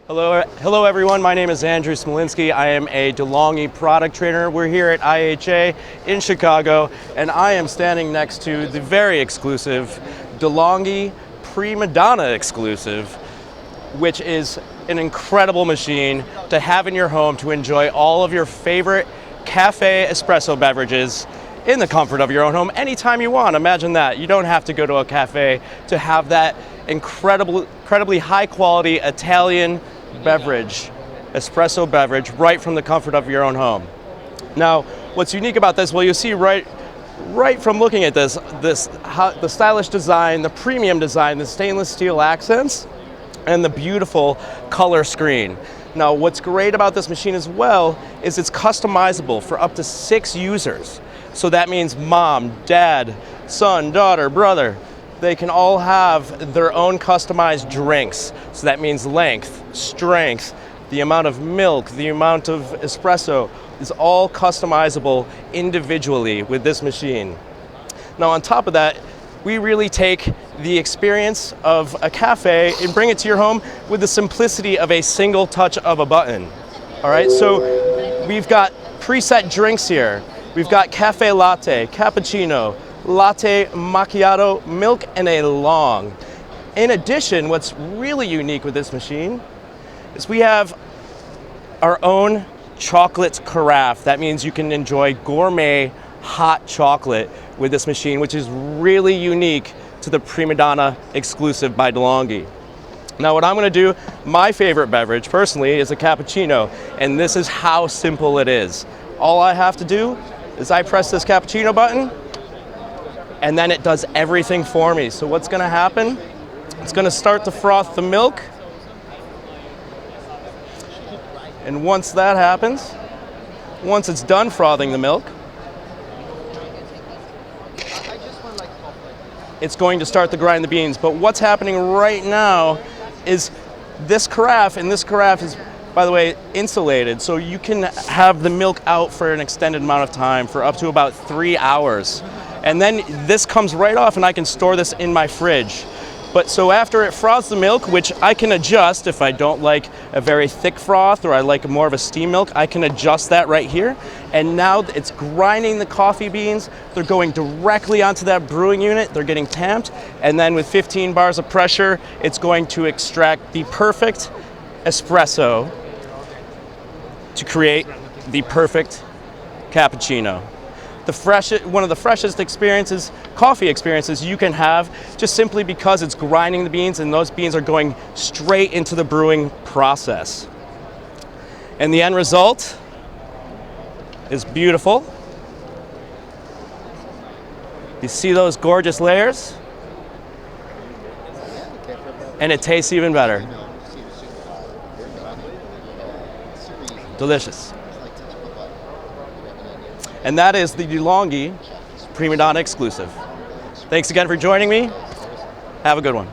Hello everyone. My name is Andrew Smolinski. I am a DeLonghi product trainer. We're here at IHA in Chicago, and I am standing next to the very exclusive DeLonghi Prima Donna Exclusive, which is an incredible machine to have in your home to enjoy all of your favorite cafe espresso beverages in the comfort of your own home anytime you want. Imagine that. You don't have to go to a cafe to have that incredibly high quality Italian beverage, espresso beverage, right from the comfort of your own home. Now, what's unique about this, well, you'll see right from looking at this, the stylish design, the premium design, the stainless steel accents, and the beautiful color screen. Now, what's great about this machine as well is it's customizable for up to 6 users. So that means mom, dad, son, daughter, brother. They can all have their own customized drinks. So that means length, strength, the amount of milk, the amount of espresso is all customizable individually with this machine. Now on top of that, we really take the experience of a cafe and bring it to your home with the simplicity of a single touch of a button. All right, so we've got preset drinks here. We've got cafe latte, cappuccino, latte macchiato, milk, and a long. In addition, what's really unique with this machine is we have our own chocolate carafe. That means you can enjoy gourmet hot chocolate with this machine, which is really unique to the Prima Donna Exclusive by DeLonghi. Now what I'm going to do, my favorite beverage personally is a cappuccino, and this is how simple it is. All I have to do is I press this cappuccino button, and then it does everything for me. So what's going to happen? It's going to start to froth the milk. And once that happens, once it's done frothing the milk, it's going to start to grind the beans. But what's happening right now is this carafe, and this carafe is, by the way, insulated, so you can have the milk out for an extended amount of time, for up to about 3 hours. And then this comes right off and I can store this in my fridge. But so after it froths the milk, which I can adjust if I don't like a very thick froth or I like more of a steam milk, I can adjust that right here. And now it's grinding the coffee beans. They're going directly onto that brewing unit. They're getting tamped. And then with 15 bars of pressure, it's going to extract the perfect espresso to create the perfect cappuccino. One of the freshest coffee experiences you can have, just simply because it's grinding the beans and those beans are going straight into the brewing process. And the end result is beautiful. You see those gorgeous layers? And it tastes even better. Delicious. And that is the DeLonghi Prima Donna Exclusive. Thanks again for joining me. Have a good one.